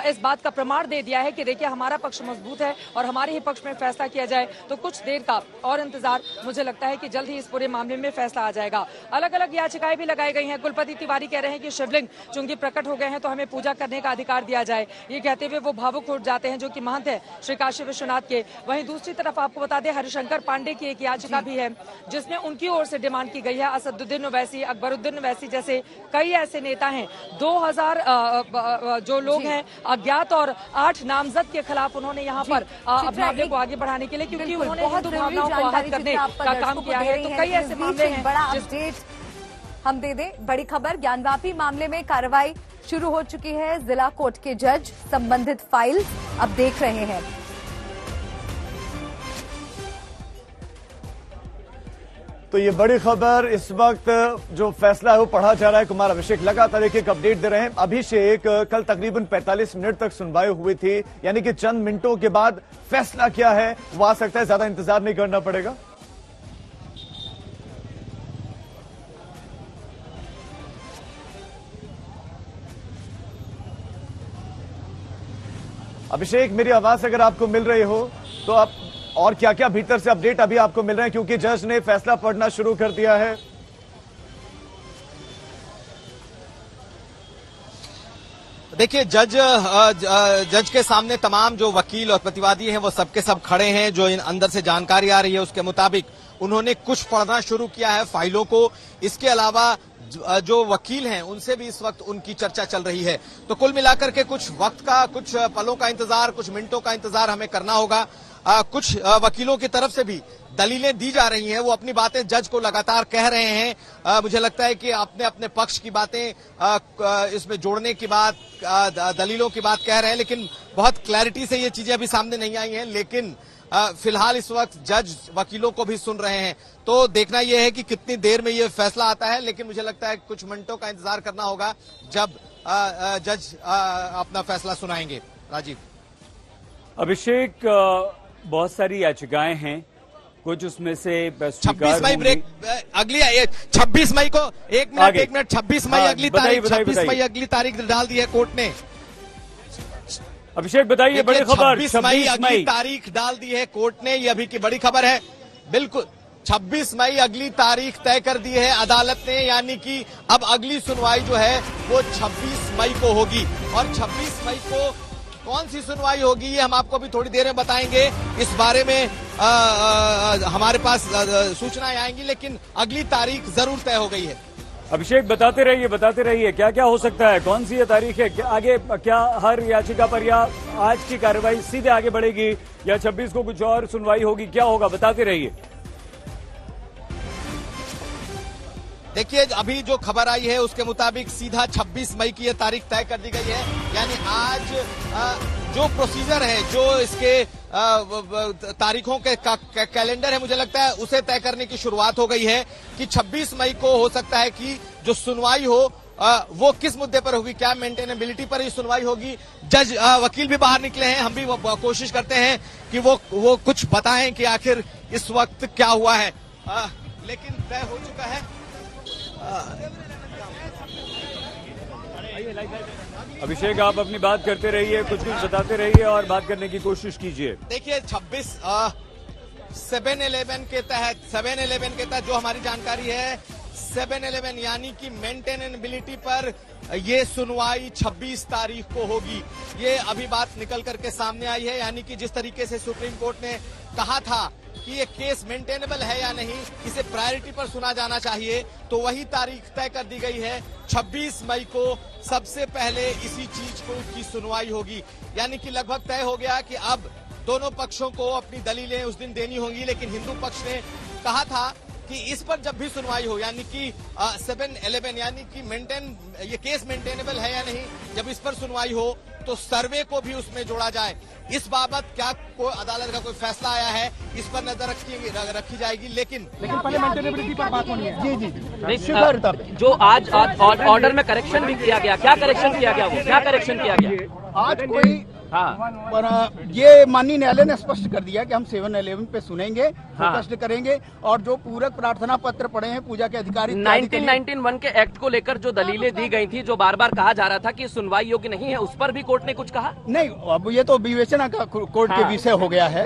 इस बात का प्रमाण दे दिया है कि देखिए हमारा पक्ष मजबूत है और हमारे ही पक्ष में फैसला किया जाए। तो कुछ देर का और इंतजार, मुझे लगता है कि जल्द ही इस पूरे मामले में फैसला आ जाएगा। अलग अलग याचिकाएं भी लगाई गई हैं। कुलपति तिवारी कह रहे हैं कि शिवलिंग चूंकि प्रकट हो गए हैं तो हमें पूजा करने का अधिकार दिया जाए। ये कहते हुए वो भावुक हो जाते हैं जो कि महंत है श्री काशी विश्वनाथ के। वहीं दूसरी तरफ आपको बता दें, हरिशंकर पांडे की एक याचिका भी है जिसमें उनकी ओर से डिमांड की गई है। असदुद्दीन ओवैसी, अकबरुद्दीन ओवैसी जैसे कई ऐसे नेता हैं, 2000 जो लोग हैं अज्ञात और 8 नामजद के खिलाफ उन्होंने यहाँ पर मामले को आगे बढ़ाने के लिए, क्योंकि उन्होंने हिंदू भावनाओं को आहत करने का काम किया है। तो कई ऐसे मामले हैं। बड़ा अपडेट हम दे दें, बड़ी खबर, ज्ञानवापी मामले में कार्रवाई शुरू हो चुकी है। जिला कोर्ट के जज संबंधित फाइल अब देख रहे हैं। तो ये बड़ी खबर, इस वक्त जो फैसला है वो पढ़ा जा रहा है। कुमार अभिषेक लगातार एक अपडेट दे रहे हैं। अभिषेक, कल तकरीबन 45 मिनट तक सुनवाई हुई थी, यानी कि चंद मिनटों के बाद फैसला क्या है वो आ सकता है, ज्यादा इंतजार नहीं करना पड़ेगा। अभिषेक, मेरी आवाज अगर आपको मिल रही हो तो आप, और क्या क्या भीतर से अपडेट अभी आपको मिल रहे हैं, क्योंकि जज ने फैसला पढ़ना शुरू कर दिया है। देखिए, जज के सामने तमाम जो वकील और प्रतिवादी हैं वो सबके सब खड़े हैं। जो इन अंदर से जानकारी आ रही है उसके मुताबिक उन्होंने कुछ पढ़ना शुरू किया है फाइलों को। इसके अलावा जो वकील हैं उनसे भी इस वक्त उनकी चर्चा चल रही है। तो कुल मिलाकर के कुछ वक्त का, कुछ पलों का इंतजार, कुछ मिनटों का इंतजार हमें करना होगा। कुछ वकीलों की तरफ से भी दलीलें दी जा रही हैं, वो अपनी बातें जज को लगातार कह रहे हैं। मुझे लगता है कि अपने अपने पक्ष की बातें इसमें जोड़ने की बात, दलीलों की बात कह रहे हैं, लेकिन बहुत क्लैरिटी से ये चीजें अभी सामने नहीं आई हैं। लेकिन फिलहाल इस वक्त जज वकीलों को भी सुन रहे हैं। तो देखना यह है कि कितनी देर में ये फैसला आता है, लेकिन मुझे लगता है कुछ मिनटों का इंतजार करना होगा जब जज अपना फैसला सुनाएंगे। राजीव। अभिषेक, बहुत सारी याचिकाएं हैं, कुछ उसमें से 26 मई ब्रेक, अगली 26 मई को, एक मिनट 26 मई अगली तारीख, 26 मई अगली तारीख डाल दी है कोर्ट ने। अभिषेक बताइए, बड़ी खबर, 26 मई अगली तारीख डाल दी है कोर्ट ने, ये अभी की बड़ी खबर है। बिल्कुल 26 मई अगली तारीख तय कर दी है अदालत ने, यानी कि अब अगली सुनवाई जो है वो 26 मई को होगी। और 26 मई को कौन सी सुनवाई होगी ये हम आपको अभी थोड़ी देर में बताएंगे। इस बारे में हमारे पास सूचनाएं आएंगी, लेकिन अगली तारीख जरूर तय हो गई है। अभिषेक बताते रहिए क्या क्या हो सकता है, कौन सी ये तारीख है, आगे क्या हर याचिका पर, या आज की कार्रवाई सीधे आगे बढ़ेगी, या 26 को कुछ और सुनवाई होगी, क्या होगा, बताते रहिए। देखिए, अभी जो खबर आई है उसके मुताबिक सीधा 26 मई की ये तारीख तय कर दी गई है। यानी आज जो प्रोसीजर है, जो इसके तारीखों के कैलेंडर है, मुझे लगता है उसे तय करने की शुरुआत हो गई है कि 26 मई को हो सकता है कि जो सुनवाई हो वो किस मुद्दे पर होगी, क्या मेंटेनेबिलिटी पर ही सुनवाई होगी। जज वकील भी बाहर निकले हैं, हम भी कोशिश करते हैं कि वो कुछ बताएं कि आखिर इस वक्त क्या हुआ है, लेकिन तय हो चुका है। अभिषेक, आप अपनी बात करते रहिए, कुछ बताते रहिए और बात करने की कोशिश कीजिए। देखिए, 7-11 के तहत जो हमारी जानकारी है, 7-11 यानी कि मेंटेनेबिलिटी पर ये सुनवाई 26 तारीख को होगी। ये अभी बात निकल करके सामने आई है, यानी कि जिस तरीके से सुप्रीम कोर्ट ने कहा था कि ये केस मेंटेनेबल है या नहीं, इसे प्रायोरिटी पर सुना जाना चाहिए, तो वही तारीख तय कर दी गई है। 26 मई को सबसे पहले इसी चीज की सुनवाई होगी। यानी कि लगभग तय हो गया कि अब दोनों पक्षों को अपनी दलीलें उस दिन देनी होंगी, लेकिन हिंदू पक्ष ने कहा था कि इस पर जब भी सुनवाई हो, यानी कि 7-11 यानी कि ये केस मेंटेनेबल है या नहीं, जब इस पर सुनवाई हो तो सर्वे को भी उसमें जोड़ा जाए। इस बाबत क्या कोई अदालत का कोई फैसला आया है, इस पर नजर रखी जाएगी। लेकिन पहले मेंटेनेबिलिटी पर बात होनी है। जी। जो आज ऑर्डर में करेक्शन भी किया गया, क्या करेक्शन किया गया, वो क्या करेक्शन किया गया आज कोई? पर ये माननीय न्यायालय ने स्पष्ट कर दिया कि हम 7-11 पे सुनेंगे, फोकस्ड करेंगे और जो पूरक प्रार्थना पत्र पड़े हैं पूजा के अधिकारी 1991 के एक्ट को लेकर जो दलीलें दी गई थी, जो बार बार कहा जा रहा था कि सुनवाई योग्य नहीं है, उस पर भी कोर्ट ने कुछ कहा? नहीं, अब ये तो विवेचना का कोर्ट के विषय हो गया है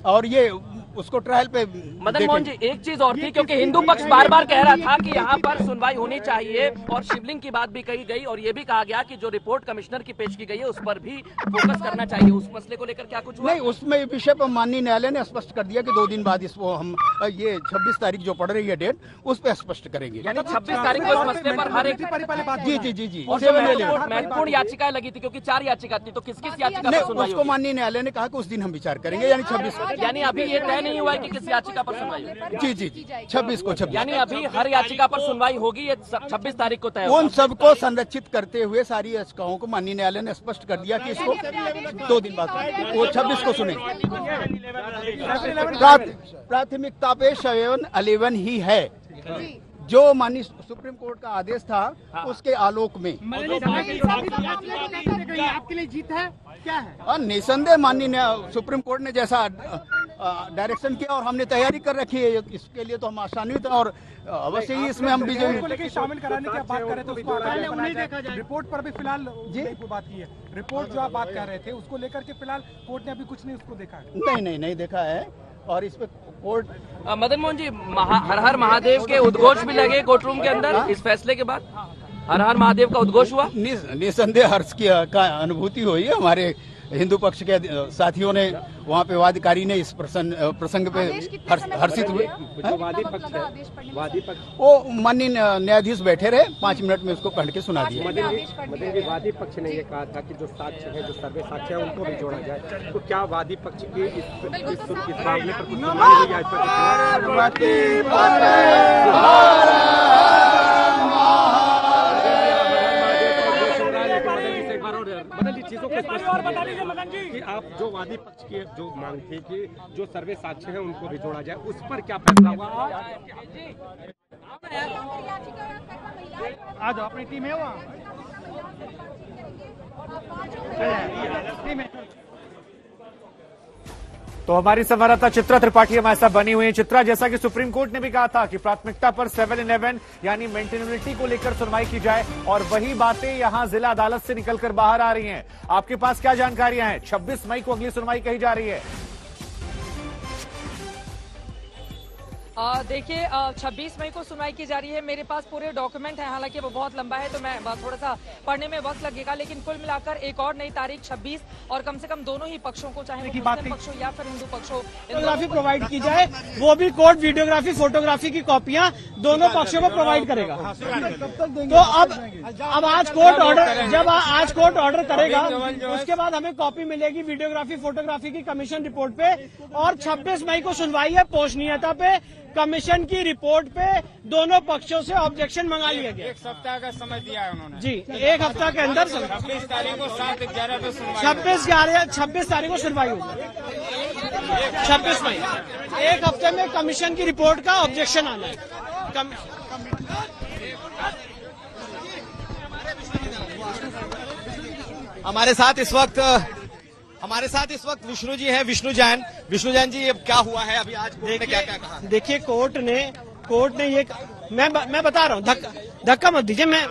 और ये उसको ट्रायल पे मदन मोहन जी, एक चीज और थी, क्योंकि हिंदू पक्ष बार बार कह रहा था कि यहाँ पर सुनवाई होनी चाहिए और शिवलिंग की बात भी कही गई और ये भी कहा गया कि जो रिपोर्ट कमिश्नर की पेश की गई है उस पर भी फोकस करना चाहिए। उस मसले को लेकर क्या कुछ हुआ? नहीं, उसमें विषय पर माननीय न्यायालय ने स्पष्ट कर दिया कि 2 दिन बाद इसको हम ये 26 तारीख जो पड़ रही है डेट, उस पर स्पष्ट करेंगे। यानी 26 तारीख को इस मसले पर हर एक जी महत्वपूर्ण याचिकाएं लगी थी, क्योंकि 4 याचिका थी, तो किस याचिका पर सुनवाई? उसको माननीय न्यायालय ने कहा कि उस दिन हम विचार करेंगे, यानी 26 को। यानी अभी ये तय नहीं हुआ है कि किस याचिका पर सुनवाई होगी? जी 26 को। यानी अभी हर याचिका पर सुनवाई होगी, ये 26 तारीख को तय। उन सबको संरक्षित करते हुए सारी याचिकाओं को माननीय न्यायालय ने स्पष्ट कर दिया कि इसको 2 दिन बाद वो 26 को सुनेंगे। प्राथमिकता पे 7-11 ही है, जो माननीय सुप्रीम कोर्ट का आदेश था उसके आलोक में। आपके लिए जीत है क्या है? निसंदेह माननीय सुप्रीम कोर्ट ने जैसा डायरेक्शन किया और हमने तैयारी कर रखी है, इसके लिए तो हम आशान्वित हैं और अवश्य ही इसमें हम बीजेपी शामिल कराने की बात कर रहे थे, उसको नहीं देखा जाए। रिपोर्ट पर भी फिलहाल बात की है, रिपोर्ट जो आप बात कर रहे थे उसको लेकर के फिलहाल कोर्ट ने अभी कुछ नहीं उसको देखा है। नहीं देखा है और इस पे कोर्ट मदन मोहन जी, हर हर महादेव के उद्घोष भी लगे कोर्ट रूम के अंदर इस फैसले के बाद? हर हर महादेव का उद्घोष हुआ? निसंदेह हर्ष की अनुभूति हुई है। हमारे हिंदू पक्ष के साथियों ने वहाँ पे वादकारी ने इस प्रसंग पे हर्षित हुए। वो माननीय न्यायाधीश बैठे रहे, 5 मिनट में उसको पढ़ के सुना दिया। वादी पक्ष ने ये कहा था कि जो साक्ष्य है, जो सर्वे साक्ष्य है, उनको भी जोड़ा जाए, तो क्या वादी पक्ष के इस मामले पर कुछ चीजों को कि आप जो वादी पक्ष की जो मांग थी कि जो सर्वे साक्ष्य है उनको भी जोड़ा जाए, उस पर क्या फैसला हुआ? आ जाओ, अपनी टीम है वहाँ। तो हमारी संवाददाता चित्रा त्रिपाठी हमारे साथ बनी हुई है। चित्रा, जैसा कि सुप्रीम कोर्ट ने भी कहा था कि प्राथमिकता पर 7-11 यानी मेंटेनेबिलिटी को लेकर सुनवाई की जाए और वही बातें यहां जिला अदालत से निकलकर बाहर आ रही हैं। आपके पास क्या जानकारियां हैं? 26 मई को अगली सुनवाई कही जा रही है। देखिए 26 मई को सुनवाई की जा रही है। मेरे पास पूरे डॉक्यूमेंट हैं, हालांकि वो बहुत लंबा है तो मैं थोड़ा सा पढ़ने में वक्त लगेगा, लेकिन कुल मिलाकर एक और नई तारीख 26 और कम से कम दोनों ही पक्षों को, चाहे वो मुस्लिम पक्ष हो या फिर हिंदू पक्ष हो, वीडियोग्राफी प्रोवाइड की जाए। वो भी कोर्ट वीडियोग्राफी फोटोग्राफी की कॉपियां दोनों पक्षों को प्रोवाइड करेगा। तो अब आज कोर्ट ऑर्डर, जब आज कोर्ट ऑर्डर करेगा उसके बाद हमें कॉपी मिलेगी वीडियोग्राफी फोटोग्राफी की कमीशन रिपोर्ट पे, और 26 मई को सुनवाई है पोषणीयता पे। कमीशन की रिपोर्ट पे दोनों पक्षों से ऑब्जेक्शन मंगा लिया गया। 1 सप्ताह का समय दिया है उन्होंने जी, 1 हफ्ता के अंदर 26 तारीख को 7-11 पे सुनवाई। 26 तारीख को सुनवाई होगी। 26 मई 1 हफ्ते में कमीशन की रिपोर्ट का ऑब्जेक्शन आना है। हमारे साथ इस वक्त विष्णु जी हैं, विष्णु जैन जी, अब क्या हुआ है अभी आज कोर्ट ने क्या कहा? देखिए कोर्ट ने ये, मैं बता रहा हूँ, धक्का मत दीजिए, मैं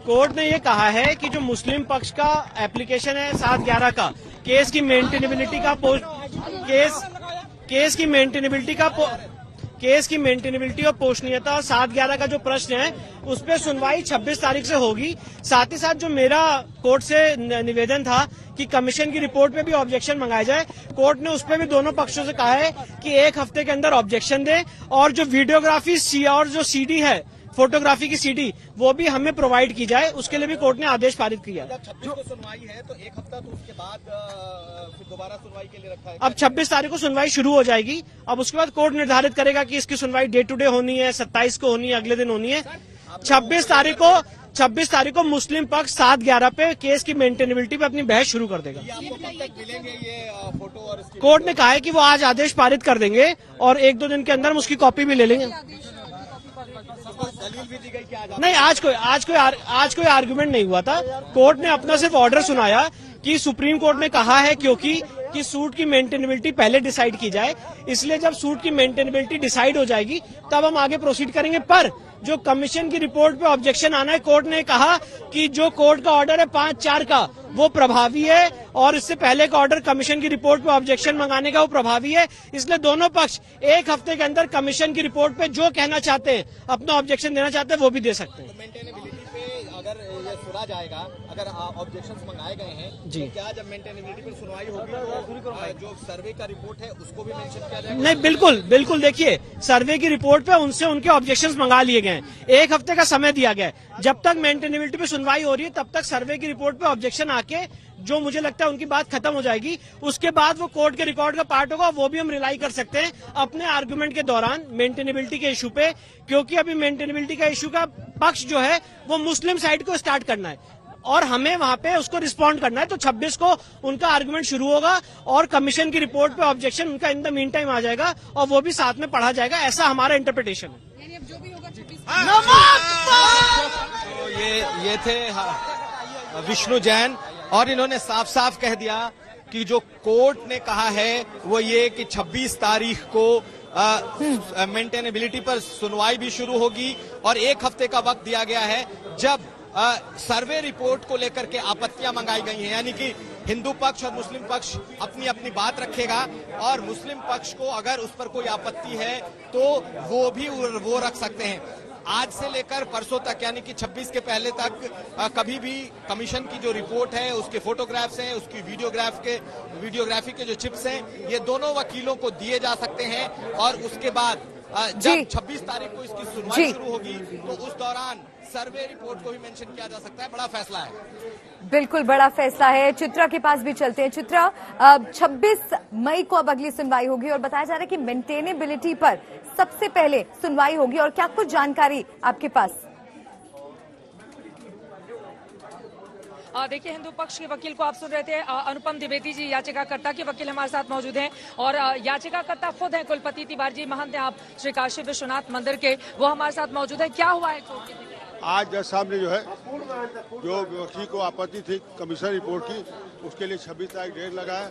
कोर्ट ने ये कहा है कि जो मुस्लिम पक्ष का एप्लीकेशन है 7-11 का, केस की मेंटेनेबिलिटी और पोषणीयता और 7-11 का जो प्रश्न है उस पर सुनवाई 26 तारीख से होगी। साथ ही साथ जो मेरा कोर्ट से निवेदन था कि कमीशन की रिपोर्ट पे भी ऑब्जेक्शन मंगाया जाए, कोर्ट ने उस पर भी दोनों पक्षों से कहा है कि 1 हफ्ते के अंदर ऑब्जेक्शन दे, और जो वीडियोग्राफी और जो सीडी है फोटोग्राफी की सीडी वो भी हमें प्रोवाइड की जाए, उसके लिए भी कोर्ट ने आदेश पारित किया। जब 26 को सुनवाई है तो एक हफ्ता, तो उसके बाद फिर दोबारा सुनवाई के लिए रखा है। अब 26 तारीख को सुनवाई शुरू हो जाएगी। अब उसके बाद कोर्ट निर्धारित करेगा कि इसकी सुनवाई डे टू डे होनी है, 27 को होनी है, अगले दिन होनी है। 26 तारीख को मुस्लिम पक्ष 7/11 पे केस की मेंटेनेबिलिटी पे अपनी बहस शुरू कर देगा। आपको कब तक मिलेंगे ये फोटो और इसकी? कोर्ट ने कहा है कि वो आज आदेश पारित कर देंगे और 1-2 दिन के अंदर हम उसकी कॉपी भी ले लेंगे। दलील भी दी गई कि नहीं, आज कोई आर्गुमेंट नहीं हुआ था। कोर्ट ने अपना सिर्फ ऑर्डर सुनाया कि सुप्रीम कोर्ट ने कहा है कि सूट की मेंटेनेबिलिटी पहले डिसाइड की जाए, इसलिए जब सूट की मेंटेनेबिलिटी डिसाइड हो जाएगी तब हम आगे प्रोसीड करेंगे। पर जो कमीशन की रिपोर्ट पे ऑब्जेक्शन आना है, कोर्ट ने कहा कि जो कोर्ट का ऑर्डर है 5/4 का वो प्रभावी है और इससे पहले का ऑर्डर कमीशन की रिपोर्ट पे ऑब्जेक्शन मंगाने का वो प्रभावी है। इसलिए दोनों पक्ष 1 हफ्ते के अंदर कमीशन की रिपोर्ट पे जो कहना चाहते हैं, अपना ऑब्जेक्शन देना चाहते हैं, वो भी दे सकते हैं। मेंटेनेबिलिटी पे अगर ये सुना जाएगा, अगर ऑब्जेक्शंस मंगाए गए हैं जी, तो क्या जब मेंटेनेबिलिटी पर सुनवाई होगी तो जो सर्वे का रिपोर्ट है उसको भी मेंशन किया जाएगा? नहीं, बिल्कुल देखिए, सर्वे की रिपोर्ट पे उनसे उनके ऑब्जेक्शंस मंगा लिए गए हैं। 1 हफ्ते का समय दिया गया है। जब तक मेंटेनेबिलिटी पे सुनवाई हो रही है तब तक सर्वे की रिपोर्ट पे ऑब्जेक्शन आके जो मुझे लगता है उनकी बात खत्म हो जाएगी। उसके बाद वो कोर्ट के रिकॉर्ड का पार्ट होगा, वो भी हम रिलाई कर सकते हैं अपने आर्गुमेंट के दौरान मेंटेनेबिलिटी के इशू पे, क्योंकि अभी मेंटेनेबिलिटी का इशू का पक्ष जो है वो मुस्लिम साइड को स्टार्ट करना है और हमें वहां पे उसको रिस्पॉन्ड करना है। तो 26 को उनका आर्गुमेंट शुरू होगा और कमीशन की रिपोर्ट पे ऑब्जेक्शन उनका इन द मीन टाइम आ जाएगा और वो भी साथ में पढ़ा जाएगा। ऐसा हमारा इंटरप्रिटेशन है। तो ये थे विष्णु जैन और इन्होंने साफ साफ कह दिया कि जो कोर्ट ने कहा है वो ये कि 26 तारीख को मेंटेनेबिलिटी पर सुनवाई भी शुरू होगी और 1 हफ्ते का वक्त दिया गया है जब सर्वे रिपोर्ट को लेकर के आपत्तियां मंगाई गई हैं, यानी कि हिंदू पक्ष और मुस्लिम पक्ष अपनी अपनी बात रखेगा और मुस्लिम पक्ष को अगर उस पर कोई आपत्ति है तो वो रख सकते हैं। आज से लेकर परसों तक, यानी कि 26 के पहले तक कभी भी कमीशन की जो रिपोर्ट है, उसके फोटोग्राफ्स हैं, उसकी वीडियोग्राफी के जो चिप्स हैं, ये दोनों वकीलों को दिए जा सकते हैं और उसके बाद जब 26 तारीख को इसकी सुनवाई शुरू होगी तो उस दौरान सर्वे रिपोर्ट को भी मेंशन किया जा सकता है। बड़ा फैसला है, बिल्कुल बड़ा फैसला है। चित्रा के पास भी चलते हैं। चित्रा, 26 मई को अब अगली सुनवाई होगी और बताया जा रहा है कि मेंटेनेबिलिटी पर सबसे पहले सुनवाई होगी और क्या कुछ जानकारी आपके पास? देखिए, हिंदू पक्ष के वकील को आप सुन रहे थे, अनुपम द्विवेदी जी याचिकाकर्ता के वकील हमारे साथ मौजूद हैं और याचिकाकर्ता खुद हैं कुलपति तिवारी जी, महंत हैं आप श्री काशी विश्वनाथ मंदिर के, वो हमारे साथ मौजूद है। क्या हुआ है कोर्ट के? आज जज साहब ने जो है, जो वकील को आपत्ति थी कमीशन रिपोर्ट की, उसके लिए 26 तारीख डेट लगाया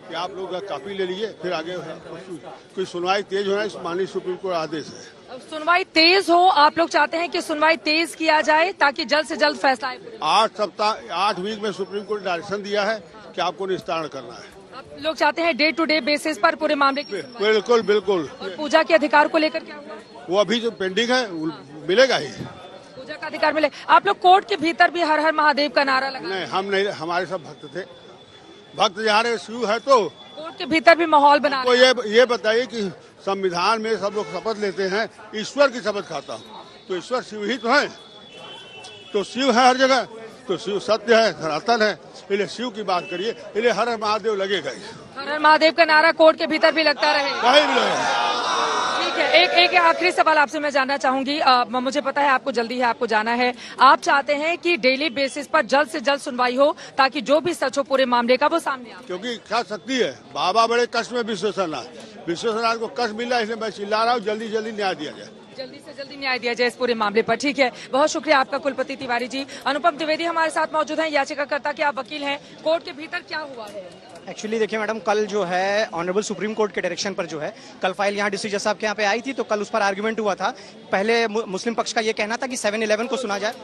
कि आप लोग कॉपी ले लीजिए, फिर आगे कोई सुनवाई तेज होना, इस माननीय सुप्रीम कोर्ट आदेश है। सुनवाई तेज हो, आप लोग चाहते हैं कि सुनवाई तेज किया जाए ताकि जल्द से जल्द फैसला आए? 8 वीक में सुप्रीम कोर्ट ने डायरेक्शन दिया है कि आपको निस्तारण करना है। आप लोग चाहते हैं डे टू डे बेसिस पर पूरे मामले की? बिल्कुल। और पूजा के अधिकार को लेकर क्या हुआ? वो अभी जो पेंडिंग है मिलेगा ही, पूजा का अधिकार मिले। आप लोग कोर्ट के भीतर भी हर हर महादेव का नारा लगा? नहीं, हम नहीं, हमारे सब भक्त थे। भक्त यहाँ शिव है तो कोर्ट के भीतर भी माहौल बना। तो ये बताइए कि संविधान में सब लोग शपथ लेते हैं, ईश्वर की शपथ खाता हूँ, तो ईश्वर शिव ही तो है, तो शिव है हर जगह, तो शिव सत्य है, सनातन है, इसलिए शिव की बात करिए, इसलिए हर हर महादेव लगेगा ही। हर हर महादेव का नारा कोर्ट के भीतर भी लगता रहे? कहीं भी लगेगा। ठीक है, एक आखिरी सवाल आपसे मैं जानना चाहूंगी। मुझे पता है आपको जल्दी है, आपको जाना है। आप चाहते हैं कि डेली बेसिस पर जल्द से जल्द सुनवाई हो ताकि जो भी सच हो पूरे मामले का वो सामने आए? क्योंकि क्या शक्ति है, बाबा बड़े कष्ट में विश्वेश्वरनाथ को कष्ट मिला, इसलिए मैं चिल्ला रहा हूँ जल्दी न्याय दिया जाए, जल्दी से जल्दी न्याय दिया जाए इस पूरे मामले पर। ठीक है, बहुत शुक्रिया आपका कुलपति तिवारी जी। अनुपम द्विवेदी हमारे साथ मौजूद हैं, याचिकाकर्ता के आप वकील हैं। कोर्ट के भीतर क्या हुआ है? एक्चुअली देखिए मैडम, कल जो है ऑनरेबल सुप्रीम कोर्ट के डायरेक्शन पर जो है कल फाइल यहाँ डिस्ट्रिक्ट जज साहब के यहाँ पे आई थी, तो कल उस पर आर्गुमेंट हुआ था। पहले मुस्लिम पक्ष का ये कहना था कि 7/11 को सुना जाए।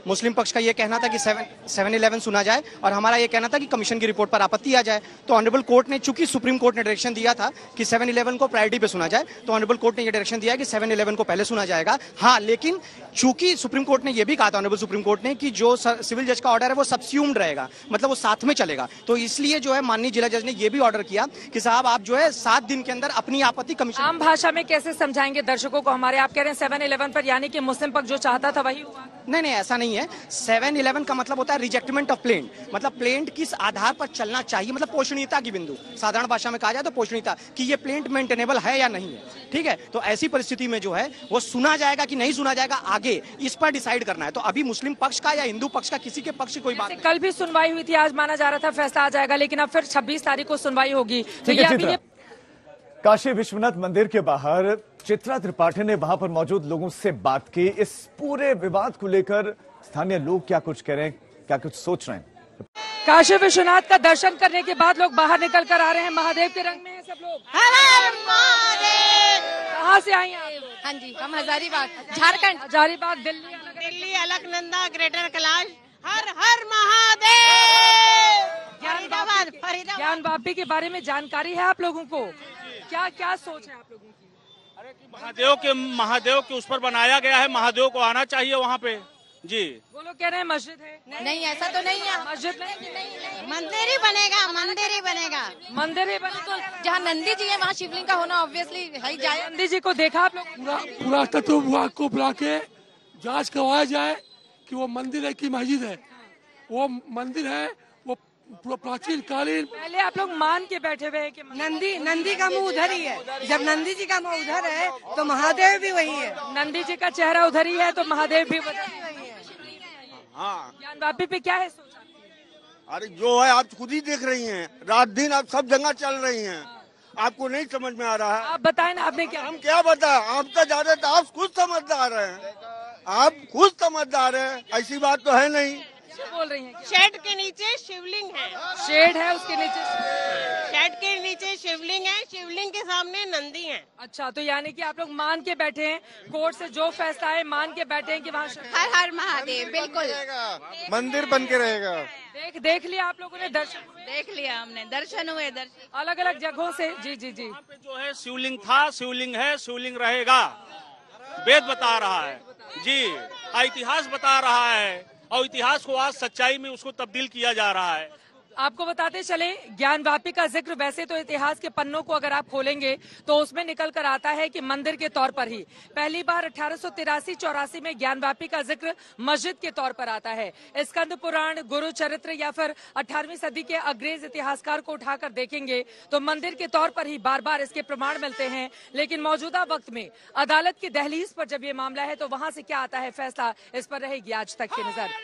मुस्लिम पक्ष का ये कहना था कि 7-11 सुना जाए और हमारा ये कहना था कि कमीशन की रिपोर्ट पर आपत्ति आ जाए। तो ऑनरेबल कोर्ट ने, चूंकि सुप्रीम कोर्ट ने डायरेक्शन दिया था कि 7-11 को प्रायोरिटी पे सुना जाए, तो ऑनरेबल कोर्ट ने ये डायरेक्शन दिया कि 7-11 को पहले सुना जाएगा। हाँ, लेकिन चूंकि सुप्रीम कोर्ट ने ये भी कहा था, ऑनरेबल सुप्रीम कोर्ट ने, कि जो सिविल जज का ऑर्डर है वो सबस्यूम्ड रहेगा, मतलब वो साथ में चलेगा। तो इसलिए जो है माननीय जिला जज ने ये भी ऑर्डर किया कि साहब आप जो है 7 दिन के अंदर अपनी आपत्ति कमीशन। आम भाषा में कैसे समझाएंगे दर्शकों को हमारे? आप कह रहे हैं 7-11 पर, यानी कि मुस्लिम पक्ष जो चाहता था वही हुआ? नहीं, ऐसा नहीं है। 7-11 का मतलब होता है रिजेक्टमेंट ऑफ प्लेंट, मतलब प्लेंट किस आधार पर चलना चाहिए, मतलब पोषणीयता की बिंदु, साधारण भाषा में कहा जाए तो पोषणीयता, कि ये प्लेंट मेंटेनेबल है या नहीं है। ठीक है, तो ऐसी परिस्थिति में जो है वो सुना जाएगा कि नहीं सुना जाएगा, आगे इस पर डिसाइड करना है। तो अभी मुस्लिम पक्ष का या हिंदू पक्ष का किसी के पक्ष की कोई बात नहीं। कल भी सुनवाई हुई थी, आज माना जा रहा था फैसला आ जाएगा, लेकिन अब फिर 26 तारीख को सुनवाई होगी। तो ये काशी विश्वनाथ मंदिर के बाहर चित्रा त्रिपाठी ने वहां पर मौजूद लोगों से बात की। इस पूरे विवाद को लेकर स्थानीय लोग क्या कुछ कह रहे हैं, क्या कुछ सोच रहे हैं? काशी विश्वनाथ का दर्शन करने के बाद लोग बाहर निकल कर आ रहे हैं, महादेव के रंग में हैं सब लोग। कहाँ से आई हैं आप? हाँ जी, हम हजारीबाग, झारखंड। हजारीबाग, दिल्ली, अलकनंदा, ग्रेटर कैलाश। हर हर महादेव। ज्ञान वापी के बारे में जानकारी है आप लोगों को? क्या क्या सोच है आप लोगों की? महादेव के उस पर बनाया गया है, महादेव को आना चाहिए वहाँ पे जी। वो लोग कह रहे हैं मस्जिद है। नहीं, ऐसा तो नहीं है। मस्जिद नहीं, मंदिर ही बनेगा, मंदिर ही बनेगा। मंदिर ही बने तो जहाँ नंदी जी है वहाँ शिवलिंग का होना ऑब्वियसली है। जाए नंदी जी को देखा आप लोग? पुरातत्व विभाग को बुला के जांच करवाया जाए कि वो मंदिर है कि मस्जिद है। वो मंदिर है, वो प्राचीन कालीन। पहले आप लोग मान के बैठे हुए हैं कि नंदी का मुंह उधर ही है। जब नंदी जी का मुंह उधर है तो महादेव भी वही है। नंदी जी का चेहरा उधर ही है तो महादेव भी उधर ही है। हाँ, ज्ञान वापी पे क्या है सोचा? अरे जो है आप खुद ही देख रही हैं, रात दिन आप सब जगह चल रही हैं, आपको नहीं समझ में आ रहा है? आप बताएं ना, आपने क्या? हम क्या बताएं, आप तो ज्यादा, आप खुद समझदार हैं, आप खुद समझदार हैं, ऐसी बात तो है नहीं। बोल रही हैं? शेड के नीचे शिवलिंग है। शेड है, उसके नीचे शेड के नीचे शिवलिंग है, शिवलिंग के सामने नंदी है। अच्छा, तो यानी कि आप लोग मान के बैठे हैं, कोर्ट से जो फैसला है मान के बैठे हैं कि वहाँ हर हर महादेव। बिल्कुल, मंदिर बन के रहेगा। देख लिया आप लोगों ने? दर्शन देख लिया हमने, दर्शन हुए। दर्शन अलग अलग जगहों से। जी जी जी। यहाँ पे जो है शिवलिंग था, शिवलिंग है, शिवलिंग रहेगा, वेद बता रहा है जी, इतिहास बता रहा है, और इतिहास को आज सच्चाई में उसको तब्दील किया जा रहा है। आपको बताते चले, ज्ञान वापी का जिक्र वैसे तो इतिहास के पन्नों को अगर आप खोलेंगे तो उसमें निकल कर आता है कि मंदिर के तौर पर ही पहली बार 1883-84 में ज्ञान वापी का जिक्र मस्जिद के तौर पर आता है। स्कंद पुराण, गुरु चरित्र या फिर 18वीं सदी के अंग्रेज इतिहासकार को उठाकर देखेंगे तो मंदिर के तौर पर ही बार बार इसके प्रमाण मिलते हैं। लेकिन मौजूदा वक्त में अदालत की दहलीज पर जब ये मामला है तो वहां से क्या आता है फैसला, इस पर रहेगी आज तक की नजर।